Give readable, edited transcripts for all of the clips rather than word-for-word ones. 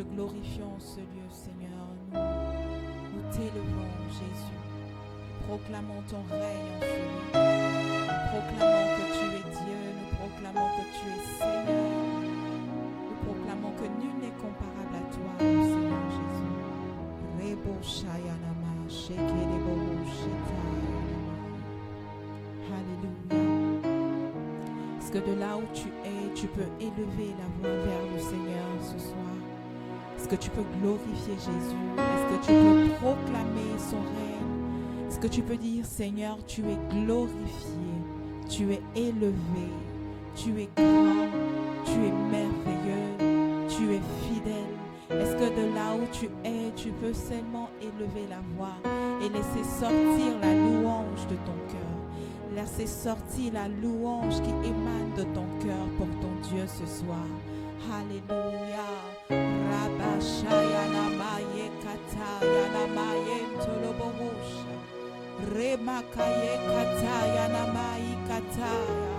te glorifions ce lieu, Seigneur. Nous t'élevons, Jésus. Nous proclamons ton règne en ce lieu. Nous proclamons que tu es Dieu. Nous proclamons que tu es Seigneur. Nous proclamons que nul n'est comparable à toi, Seigneur Jésus. Rebo shayanama, shekelebo shitayanama. Alléluia. Est-ce que de là où tu es, tu peux élever la voix vers le Seigneur ce soir? Est-ce que tu peux glorifier Jésus? Est-ce que tu peux proclamer son règne? Est-ce que tu peux dire, Seigneur, tu es glorifié, tu es élevé, tu es grand, tu es merveilleux, tu es fidèle. Est-ce que de là où tu es, tu peux seulement élever la voix et laisser sortir la louange de ton cœur? Laissez sortir la louange qui émane de ton cœur pour ton Dieu ce soir. Alléluia. Rabashayana maye katayana maye tolobosha. Remakaye katayana maye kataya.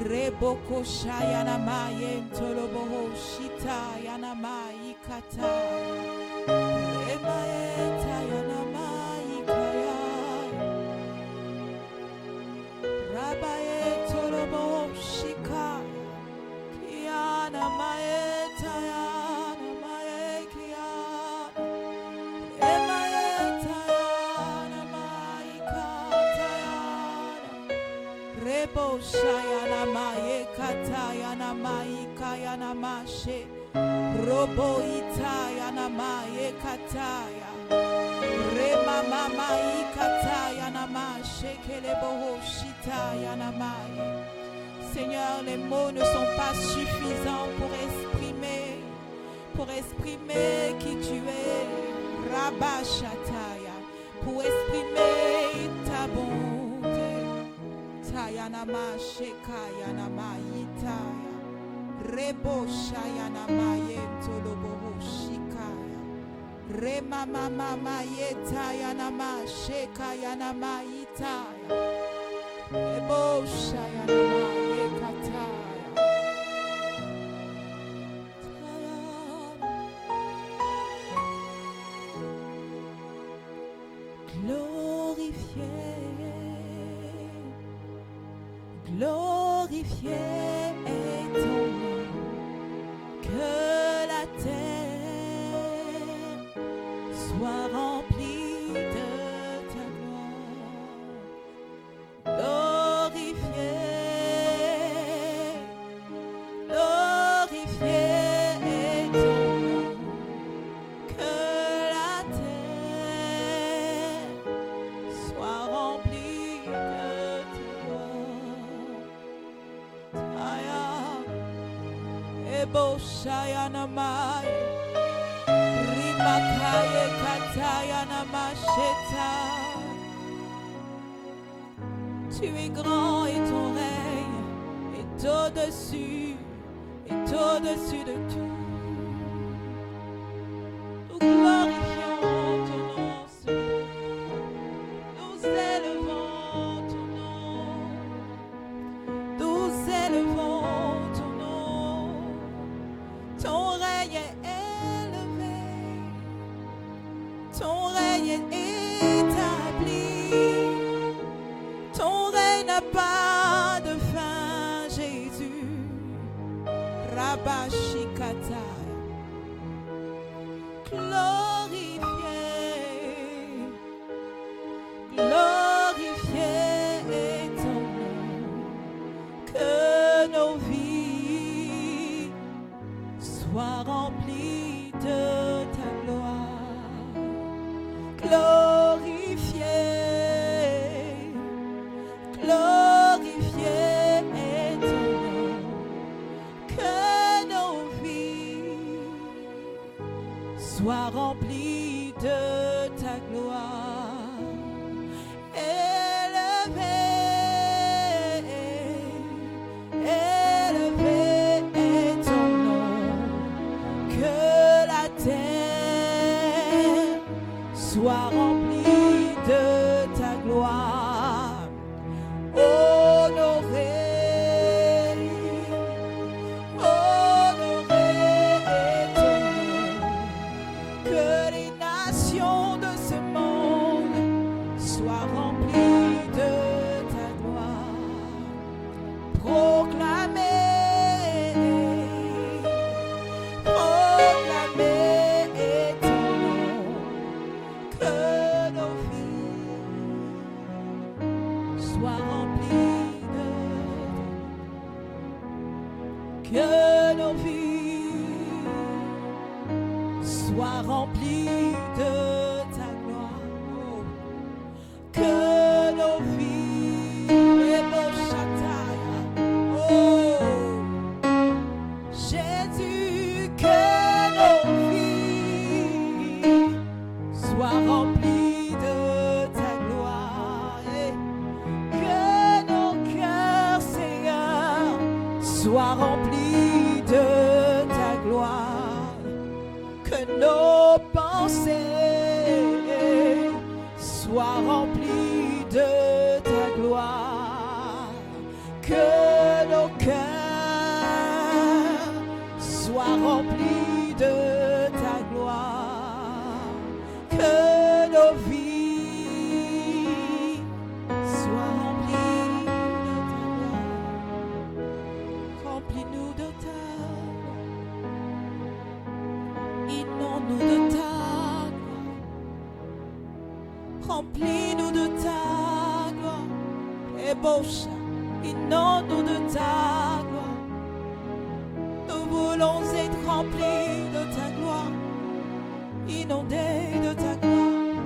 Reboko shayana maye toloboshita yana maye kataya. Remaye tayana maye kaya. Rabaye torobo shika kiana mae tayana mae kiana emaye tayana mae katayana rebo shayana mae katayana mae kayana mashe robo itayana mae kataya rema mama ikataya namashe kelebo shitaya namaye. Seigneur, les mots ne sont pas suffisants pour exprimer qui tu es, Rabashataya, pour exprimer ta bonté. Taya namashe kaya namayitaya, rebo shaya namaye tolobo shikaya. Rema mama mayeta yana ma sheka yana ma itaya. Ebo shaya ma yekataya. Glorifié, glorifié est ton nom, que la terre soit rempli de ta gloire. Glorifié, glorifié est ton nom, que la terre soit remplie de ta gloire. Aya, ebo shaya namai. Makaye kataya namasheta. Tu es grand et ton règne est au-dessus de tout. Nous glorifions ton nom, Seigneur. Nous élevons ton nom. Nous élevons ton nom. Ton règne est élevé. Ton règne est établi. Ton règne n'a pas de fin, Jésus. Rabashikata. Glorifié, glorifié est ton nom. Que nos vies soient remplies de ta gloire. Glorifié, glorifié est ton nom, que nos vies soient remplies de ta gloire. Élevé, élevé est ton nom, que la terre soit remplie de ta gloire. Honoré, honoré est ton nom, soient remplis de ta gloire, que nos pensées soient remplies de ta gloire, que nos cœurs soient remplis de ta gloire, que nos vies soient remplies de ta gloire. Remplis-nous de ta gloire, inonde-nous de ta gloire, remplis-nous de ta gloire, ébauche, inonde-nous de ta gloire. Nous voulons être remplis de ta gloire, inondés de ta gloire,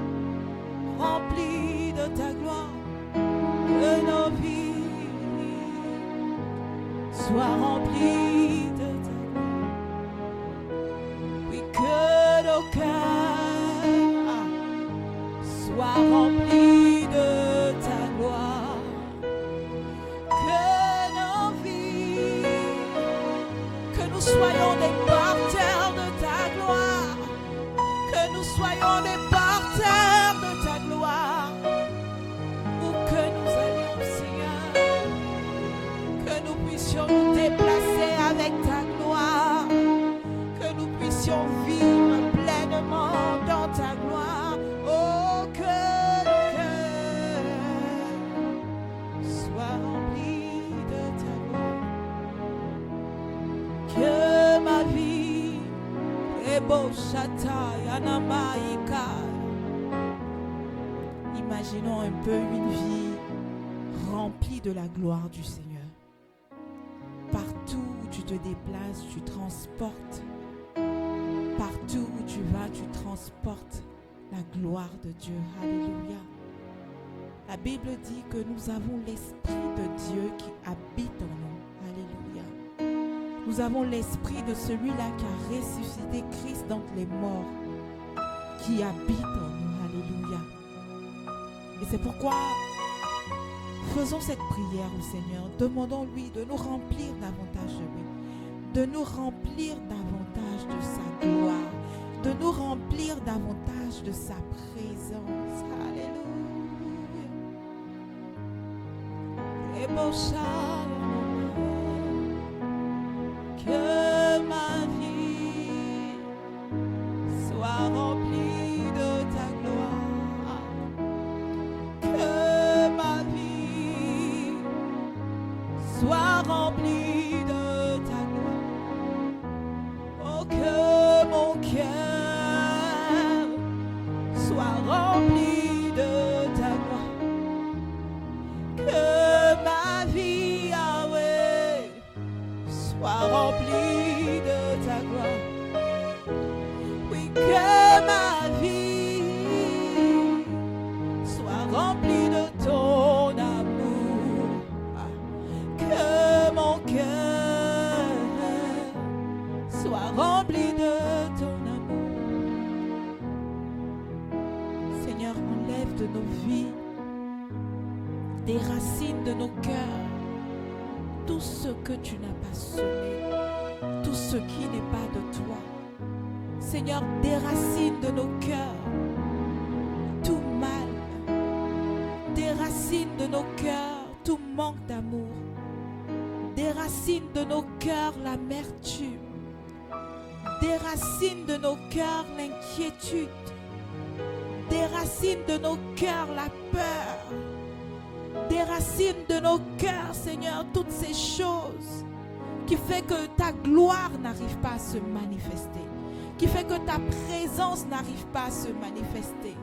remplis de ta gloire, que nos vies soient remplies de ta gloire. Oui, que nos cœurs soient remplis de ta gloire, que nos vies, que nous soyons des porteurs de ta gloire, que nous soyons des porteurs de ta gloire, où que nous allions, Seigneur, que nous puissions nous déplacer avec ta gloire, que nous puissions vivre pleinement dans ta gloire. Oh, que nos cœurs soient remplis de ta gloire, que ma vie est beau Imaginons un peu une vie remplie de la gloire du Seigneur. Partout où tu te déplaces, tu transportes. Partout où tu vas, tu transportes la gloire de Dieu. Alléluia. La Bible dit que nous avons l'Esprit de Dieu qui habite en nous. Alléluia. Nous avons l'Esprit de celui-là qui a ressuscité Christ d'entre les morts, qui habite en nous. Alléluia. Et c'est pourquoi faisons cette prière au Seigneur. Demandons-lui de nous remplir davantage de lui, de nous remplir davantage de sa gloire, de nous remplir davantage de sa présence. Alléluia. Et beau que ma vie soit remplie de ta gloire, que ma vie soit remplie de ta gloire. Oh, que mon cœur soit rempli de ta gloire, que ma vie, Yahweh, soit remplie de ta gloire. Oui, que ma vie soit remplie de ton amour, que mon cœur soit rempli de ton amour. Seigneur, enlève de nos vies, des racines de nos cœurs, tout ce que tu n'as pas semé, tout ce qui n'est pas de toi. Seigneur, déracine de nos cœurs tout mal, déracine de nos cœurs tout manque d'amour, déracine de nos cœurs l'amertume, déracine de nos cœurs l'inquiétude, déracine de nos cœurs la peur, Déracine de nos cœurs, Seigneur, toutes ces choses qui fait que ta gloire n'arrive pas à se manifester, qui fait que ta présence n'arrive pas à se manifester.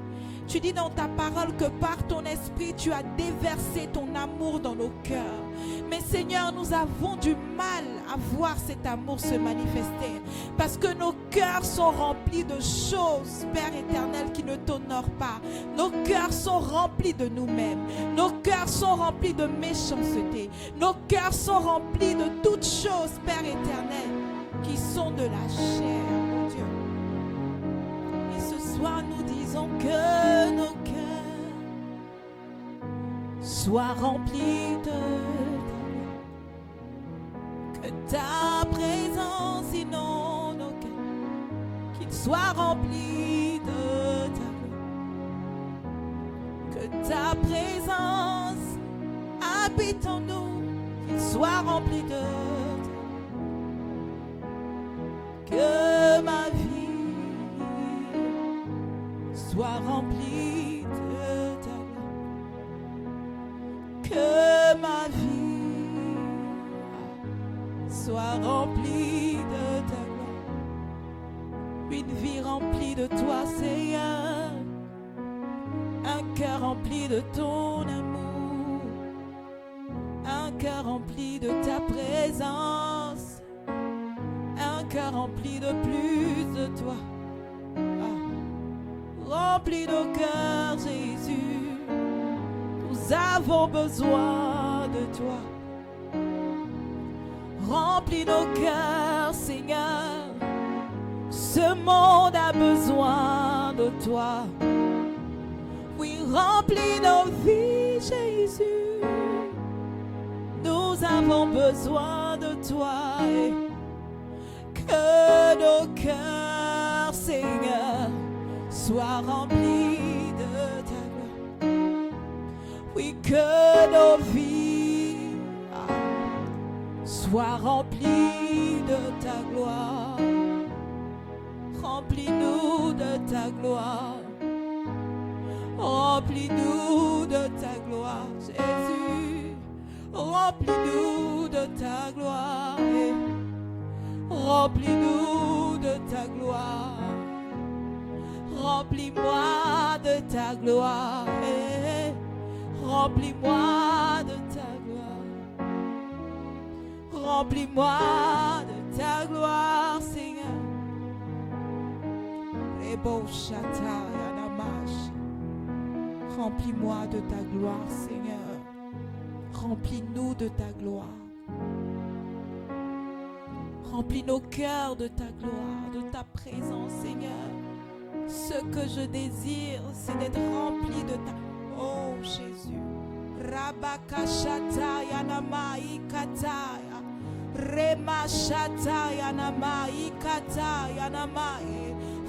Tu dis dans ta parole que par ton esprit, tu as déversé ton amour dans nos cœurs. Mais Seigneur, nous avons du mal à voir cet amour se manifester parce que nos cœurs sont remplis de choses, Père éternel, qui ne t'honorent pas. Nos cœurs sont remplis de nous-mêmes. Nos cœurs sont remplis de méchanceté. Nos cœurs sont remplis de toutes choses, Père éternel, qui sont de la chair, mon Dieu. Et ce soir, nous disons que nos cœurs soient remplis de ta présence inonde nos cœurs, qu'ils soient remplis de ta gloire, que ta présence habite en nous, qu'ils soient remplis de ta gloire, que ma vie soit remplie de ta gloire, que ma vie soit remplie de ta gloire. Une vie remplie de toi, Seigneur. Un cœur rempli de ton amour. Un cœur rempli de ta présence. Un cœur rempli de plus de toi. Remplis nos cœurs, Jésus. Nous avons besoin de toi. Remplis nos cœurs, Seigneur. Ce monde a besoin de toi. Oui, remplis nos vies, Jésus. Nous avons besoin de toi. Et que nos cœurs, Seigneur, soient remplis de ta gloire. Oui, que nos vies sois rempli de ta gloire. Remplis-nous de ta gloire. Remplis-nous de ta gloire, Jésus. Remplis-nous de ta gloire. Remplis-nous de ta gloire. Remplis-moi de ta gloire. Remplis-moi de ta gloire. Remplis-moi de ta gloire, Seigneur. Remplis-moi de ta gloire, Seigneur. Remplis-nous de ta gloire. Remplis nos cœurs de ta gloire, de ta présence, Seigneur. Ce que je désire, c'est d'être rempli de ta... Oh, Jésus. Rabakashata yanama ikataya. Remashata yanama ikata yanama.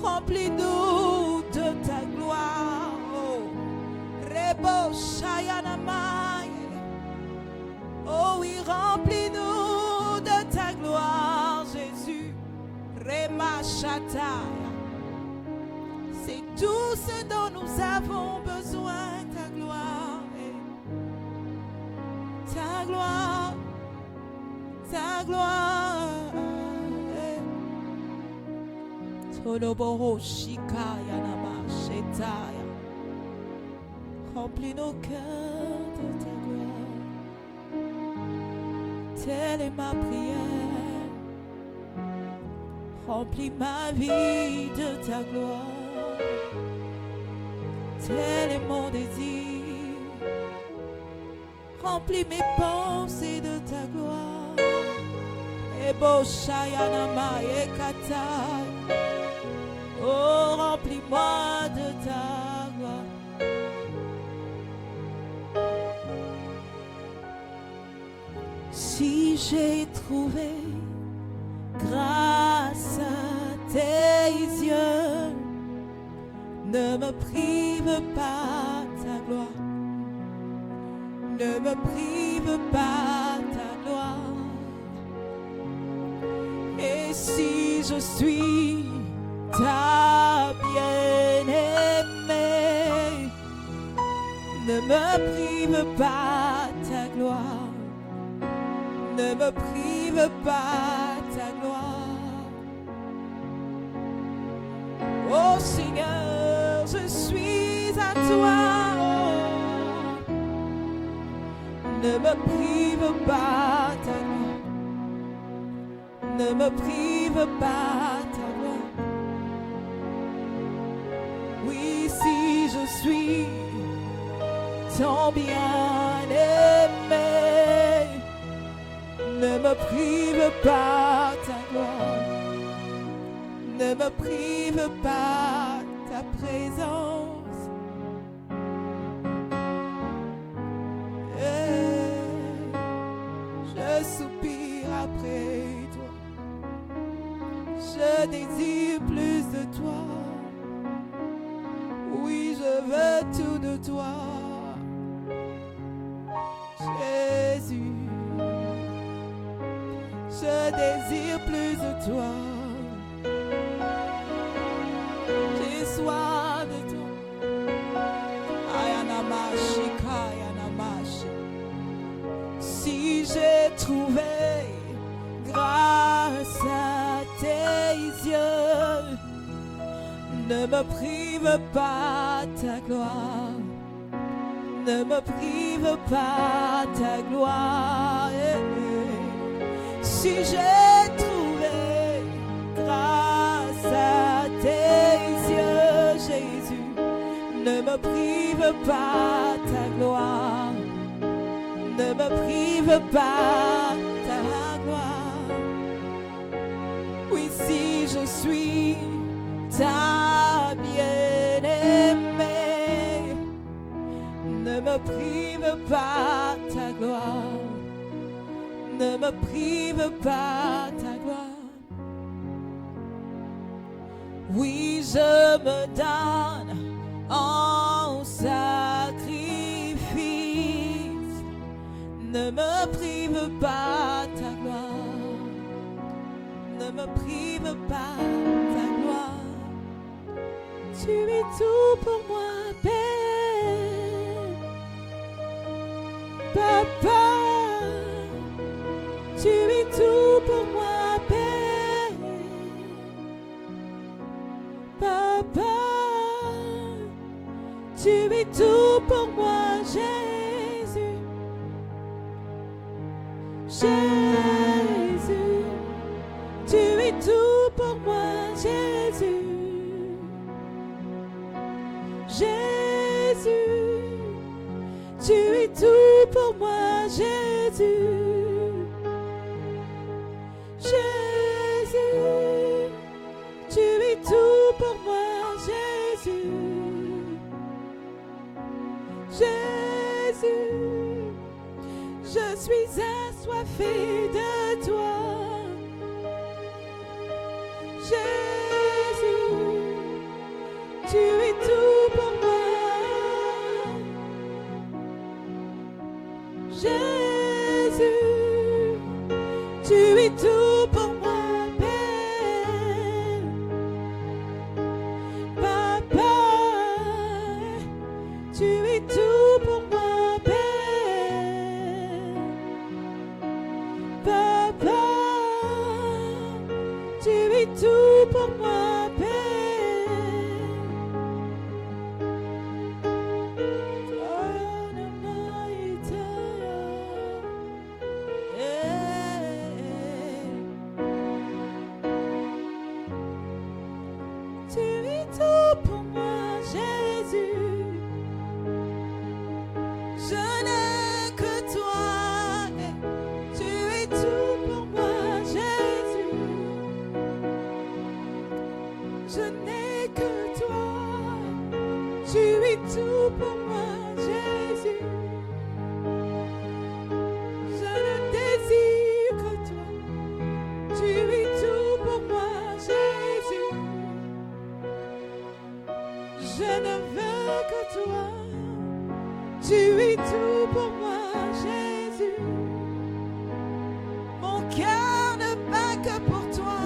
Remplis-nous de ta gloire. Oh. Rebo shayanama. Oh oui, remplis-nous de ta gloire, Jésus. Remashata. C'est tout ce dont nous avons besoin, ta gloire. Ta gloire, ta gloire. Toloboro shikaya nama shetaya. Remplis nos cœurs de ta gloire. Telle est ma prière. Remplis ma vie de ta gloire. Tel est mon désir. Remplis mes pensées de ta gloire. Ebo shayanama ekata. Oh, remplis-moi de ta gloire. Si j'ai trouvé grâce à tes yeux, ne me prive pas ta gloire. Ne me prive pas ta gloire. Et si je suis ta bien-aimée, ne me prive pas ta gloire. Ne me prive pas ta gloire. Oh Seigneur, je suis à toi. Oh. Ne me prive pas ta gloire. Ne me prive pas ta gloire. Oui, si je suis ton bien-aimé, ne me prive pas ta gloire, ne me prive pas ta présence. Je soupire après toi, je désire plus de toi. Oui, je veux tout de toi, Jésus. Je désire plus de toi. J'ai soif de toi. Ayanamashi, Kayanamashi. Si j'ai trouvé grâce à tes yeux, ne me prive pas ta gloire. Ne me prive pas ta gloire. Si j'ai trouvé grâce à tes yeux, Jésus, ne me prive pas ta gloire. Ne me prive pas ta gloire. Oui, si je suis ta bien-aimée, ne me prive pas ta gloire. Ne me prive pas ta gloire. Oui, je me donne en sacrifice. Ne me prive pas ta gloire. Ne me prive pas ta gloire. Tu es tout pour moi, Père. Papa. Tu es tout pour moi, Père. Papa, tu es tout pour moi, Jésus. Jésus, tu es tout pour moi, Jésus. Jésus, tu es tout pour moi, Jésus. Jésus, tu es tout pour moi, Jésus. Jésus, je suis assoiffé de toi. Jésus, tu es tout pour moi. Jésus, tu es tout pour moi, Père. Papa, tu es tout pour moi, Père. Papa, tu es tout pour moi, Père. Tu es tout pour moi, Jésus. Je n'ai que toi. Tu es tout pour moi, Jésus. Je n'ai que toi. Tu es tout pour moi, Jésus. Je ne désire que toi. Tu es tout pour moi, Jésus. Je ne veux que toi. Tu es tout pour moi, Jésus. Mon cœur ne bat que pour toi.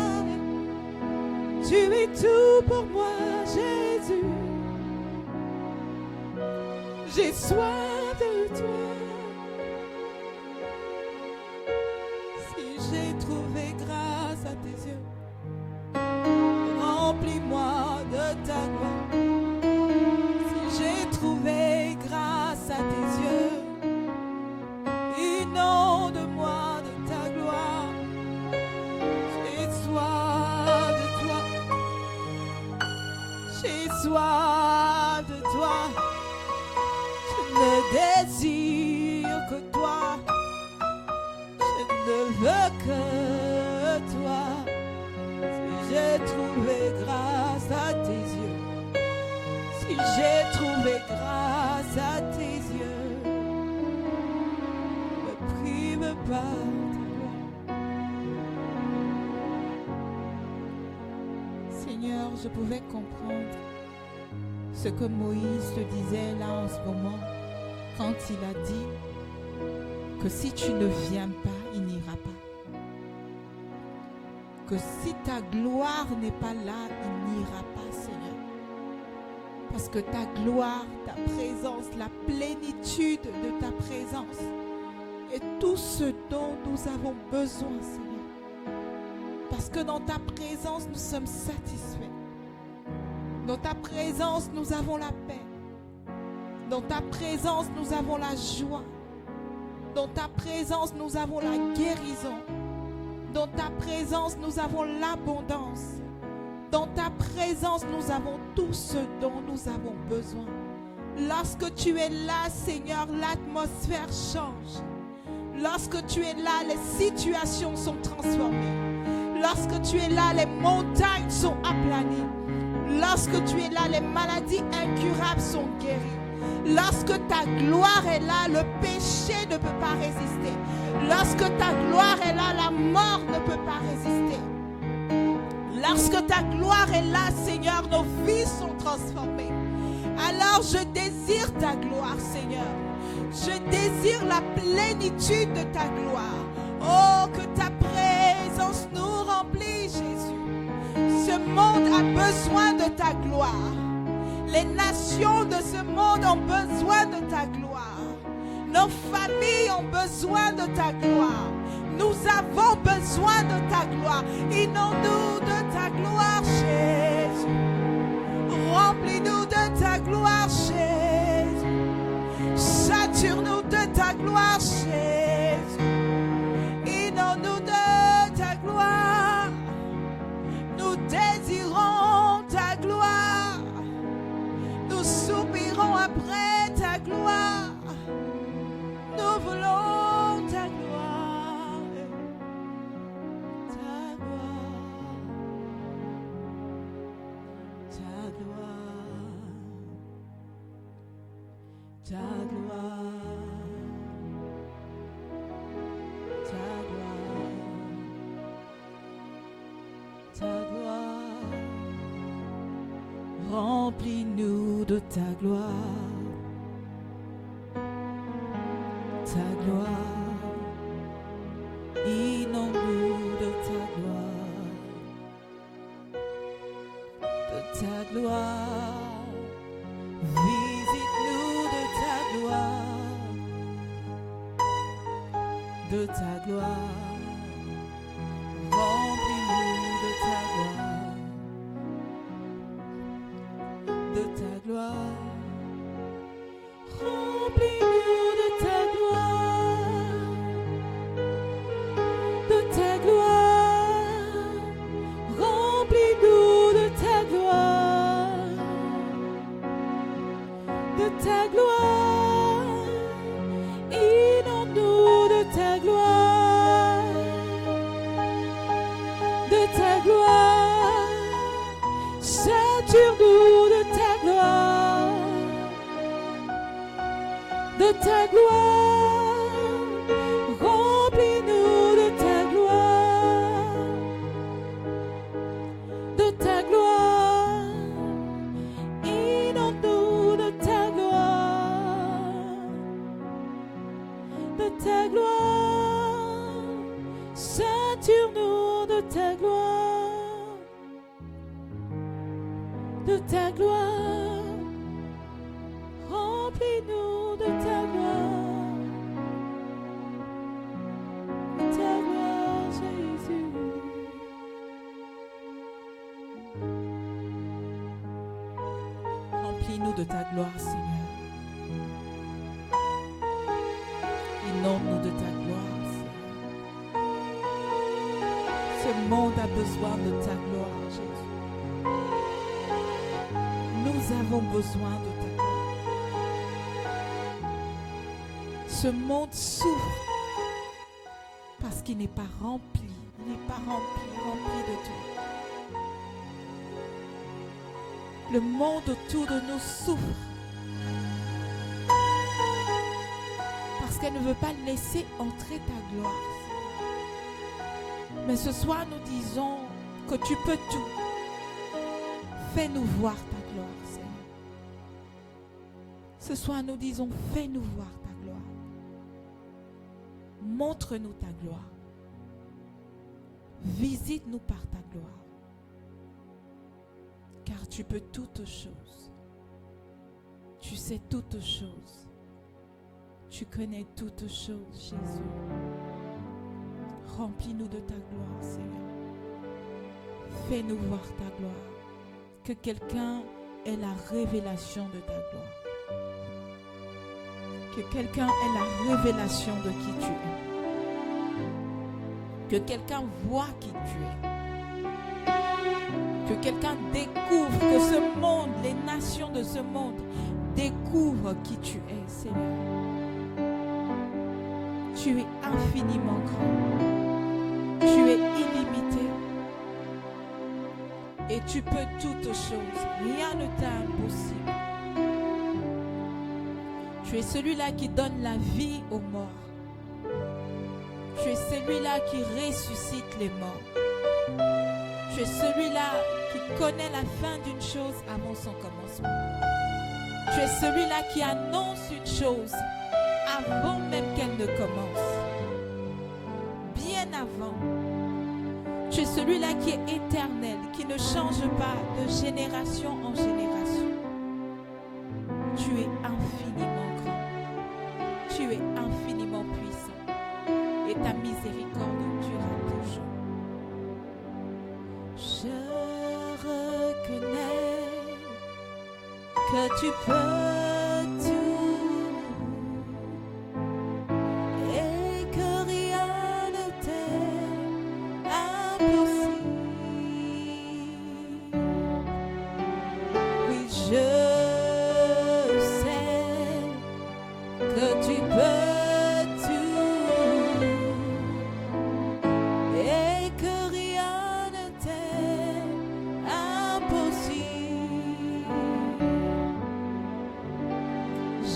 Tu es tout pour moi, Jésus. J'ai soif Si j'ai trouvé grâce à tes yeux, remplis-moi de ta gloire. Si j'ai trouvé grâce à tes yeux, inonde-moi de ta gloire. J'ai soif de toi. J'ai soif de toi. Je ne désire que toi. Je ne veux que toi. Si j'ai trouvé grâce à tes yeux, si j'ai trouvé grâce à tes yeux, ne me prive pas de toi. Seigneur, je pouvais comprendre ce que Moïse te disait là en ce moment, quand il a dit que si tu ne viens pas, il n'ira pas. Que si ta gloire n'est pas là, il n'ira pas, Seigneur. Parce que ta gloire, ta présence, la plénitude de ta présence est tout ce dont nous avons besoin, Seigneur. Parce que dans ta présence, nous sommes satisfaits. Dans ta présence, nous avons la paix. Dans ta présence, nous avons la joie. Dans ta présence, nous avons la guérison. Dans ta présence, nous avons l'abondance. Dans ta présence, nous avons tout ce dont nous avons besoin. Lorsque tu es là, Seigneur, l'atmosphère change. Lorsque tu es là, les situations sont transformées. Lorsque tu es là, les montagnes sont aplanies. Lorsque tu es là, les maladies incurables sont guéries. Lorsque ta gloire est là, le péché ne peut pas résister. Lorsque ta gloire est là, la mort ne peut pas résister. Lorsque ta gloire est là, Seigneur, nos vies sont transformées. Alors je désire ta gloire, Seigneur. Je désire la plénitude de ta gloire. Oh, que ta présence nous remplit, Jésus. Ce monde a besoin de ta gloire. Les nations de ce monde ont besoin de ta gloire. Nos familles ont besoin de ta gloire. Nous avons besoin de ta gloire. Inonde-nous de ta gloire, Jésus. Remplis-nous de ta gloire, Jésus. Sature-nous de ta gloire, Jésus. Inonde-nous de ta gloire. Nous désirons ta gloire. Nous soupirons après ta gloire. Nous voulons ta gloire. Ta gloire. Ta gloire. Ta gloire. Ta gloire. Ta gloire. Remplis-nous de ta gloire. Ta gloire. Inonde-nous de ta gloire. De ta gloire. Visite-nous de ta gloire. De ta gloire. Remplis-nous de ta gloire. De ta gloire. Remplis-nous de ta gloire. De ta gloire. Remplis-nous de ta gloire. De ta gloire. Inonde-nous de ta gloire. De ta gloire. Sature-nous de ta gloire. De ta gloire, remplis-nous de ta gloire. De ta gloire, inonde-nous de ta gloire. De ta gloire, sature-nous de ta gloire. De ta gloire, remplis-nous de ta gloire. Ta gloire. Remplis-nous de ta gloire, Seigneur. Inonde-nous de ta gloire, Seigneur. Ce monde a besoin de ta gloire, Jésus. Nous avons besoin de ta gloire. Ce monde souffre parce qu'il n'est pas rempli. Il n'est pas rempli de toi. Le monde autour de nous souffre parce qu'elle ne veut pas laisser entrer ta gloire. Mais ce soir, nous disons que tu peux tout. Fais-nous voir ta gloire, Seigneur. Ce soir, nous disons, fais-nous voir ta gloire. Montre-nous ta gloire. Visite-nous par ta gloire. Car tu peux toutes choses. Tu sais toutes choses. Tu connais toutes choses, Jésus. Remplis-nous de ta gloire, Seigneur. Fais-nous voir ta gloire. Que quelqu'un ait la révélation de ta gloire. Que quelqu'un ait la révélation de qui tu es. Que quelqu'un voit qui tu es. Que quelqu'un découvre, que ce monde, les nations de ce monde découvrent qui tu es, Seigneur. Tu es infiniment grand. Tu es illimité. Et tu peux toutes choses. Rien ne t'est impossible. Tu es celui-là qui donne la vie aux morts. Tu es celui-là qui ressuscite les morts. Tu es celui-là qui connaît la fin d'une chose avant son commencement. Tu es celui-là qui annonce une chose avant même qu'elle ne commence. Bien avant. Tu es celui-là qui est éternel, qui ne change pas de génération en génération. Tu es infiniment grand. Tu es infiniment puissant. Et ta miséricorde durera toujours. Je reconnais que tu peux tout et que rien ne t'est impossible. Oui, je sais que tu peux tout et que rien ne t'est impossible.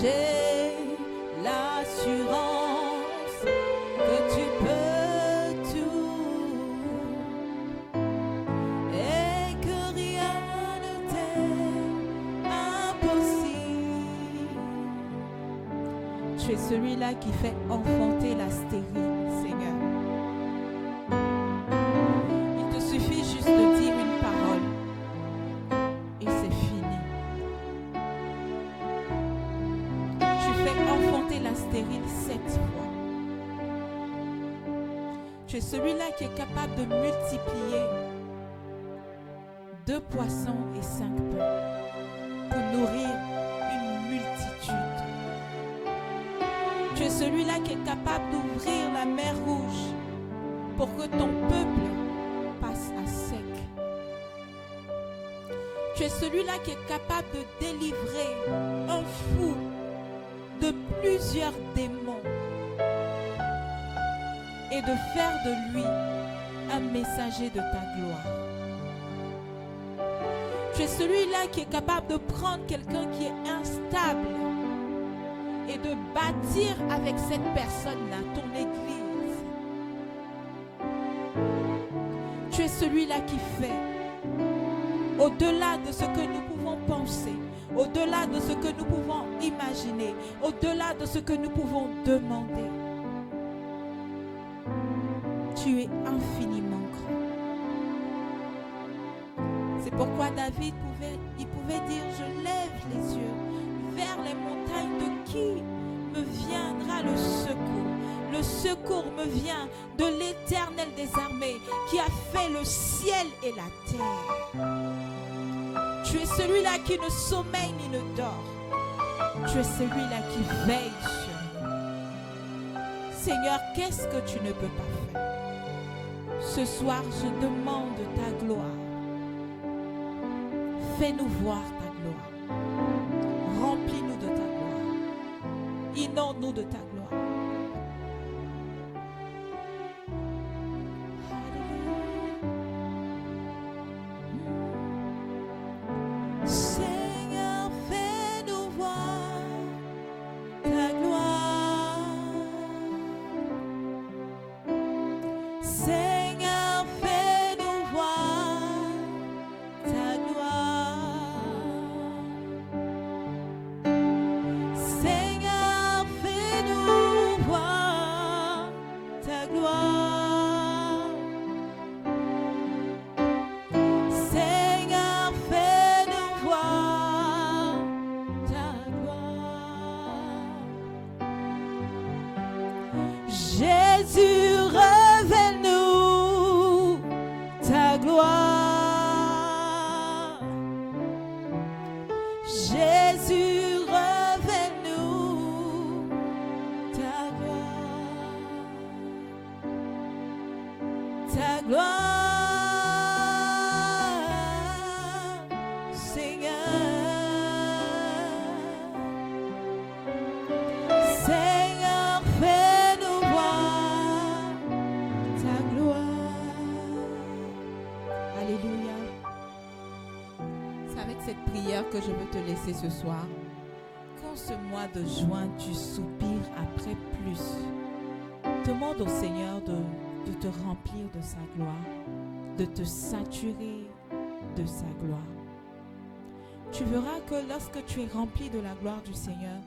J'ai l'assurance que tu peux tout et que rien ne t'est impossible. Tu es celui-là qui fait enfanter la stérile, Seigneur. Il te suffit juste de dire une parole et c'est fini. Tu fais enfanter la stérile 7 fois. Tu es celui-là qui est capable de multiplier 2 poissons et 5 pains pour nourrir une multitude. Tu es celui-là qui est capable d'ouvrir la mer Rouge pour que ton peuple passe à sec. Tu es celui-là qui est capable de délivrer un fou de plusieurs démons et de faire de lui un messager de ta gloire. Tu es celui-là qui est capable de prendre quelqu'un qui est instable et de bâtir avec cette personne-là ton église. Tu es celui-là qui fait au-delà de ce que nous pouvons penser, au-delà de ce que nous pouvons imaginer, au-delà de ce que nous pouvons demander. Tu es infiniment grand. C'est pourquoi David pouvait dire, je lève les yeux vers les montagnes, de qui me viendra le secours? Le secours me vient de l'Éternel des armées qui a fait le ciel et la terre. Tu es celui-là qui ne sommeille ni ne dort. Tu es celui-là qui veille sur nous. Seigneur, qu'est-ce que tu ne peux pas faire? Ce soir, je demande ta gloire. Fais-nous voir ta gloire. Remplis-nous de ta gloire. Inonde-nous de ta gloire. Seigneur, fais-nous voir ta gloire. Seigneur, fais-nous voir ta gloire. Seigneur, fais-nous voir ta gloire. Seigneur, fais-nous voir ta gloire. Jésus, révèle-nous ta gloire. Jésus, révèle-nous ta gloire. Ta gloire, Seigneur. Seigneur, fais-nous voir ta gloire. Alléluia. C'est avec cette prière que je veux te laisser ce soir. Qu'en ce mois de juin, tu soupires après plus. Demande au Seigneur de te remplir de sa gloire, de te saturer de sa gloire. Tu verras que lorsque tu es rempli de la gloire du Seigneur,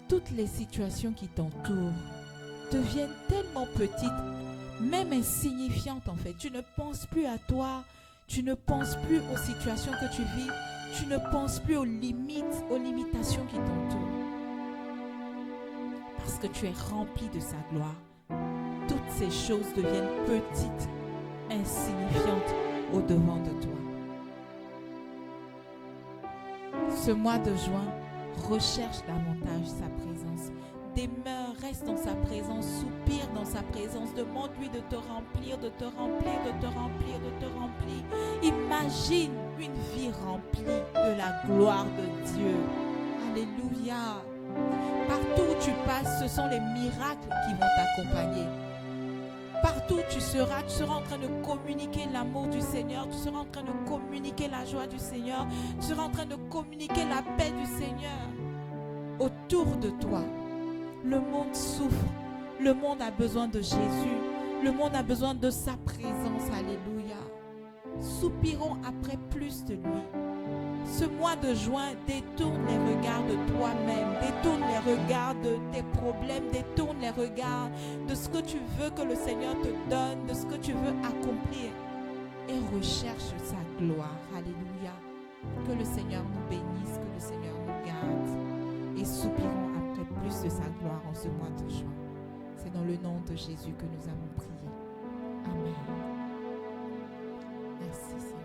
toutes les situations qui t'entourent deviennent tellement petites, même insignifiantes en fait. Tu ne penses plus à toi, tu ne penses plus aux situations que tu vis, tu ne penses plus aux limites, aux limitations qui t'entourent. Parce que tu es rempli de sa gloire. Toutes ces choses deviennent petites, insignifiantes au-devant de toi. Ce mois de juin, recherche davantage sa présence. Demeure, reste dans sa présence, soupire dans sa présence. Demande-lui de te remplir, de te remplir, de te remplir, de te remplir. Imagine une vie remplie de la gloire de Dieu. Alléluia. Partout où tu passes, ce sont les miracles qui vont t'accompagner. Partout où tu seras en train de communiquer l'amour du Seigneur, tu seras en train de communiquer la joie du Seigneur, tu seras en train de communiquer la paix du Seigneur. Autour de toi, le monde souffre, le monde a besoin de Jésus, le monde a besoin de sa présence. Alléluia. Soupirons après plus de lui. Ce mois de juin, détourne les regards de toi-même, détourne les regards de tes problèmes, détourne les regards de ce que tu veux que le Seigneur te donne, de ce que tu veux accomplir et recherche sa gloire. Alléluia. Que le Seigneur nous bénisse, que le Seigneur nous garde et soupirons après plus de sa gloire en ce mois de juin. C'est dans le nom de Jésus que nous avons prié. Amen. Merci Seigneur.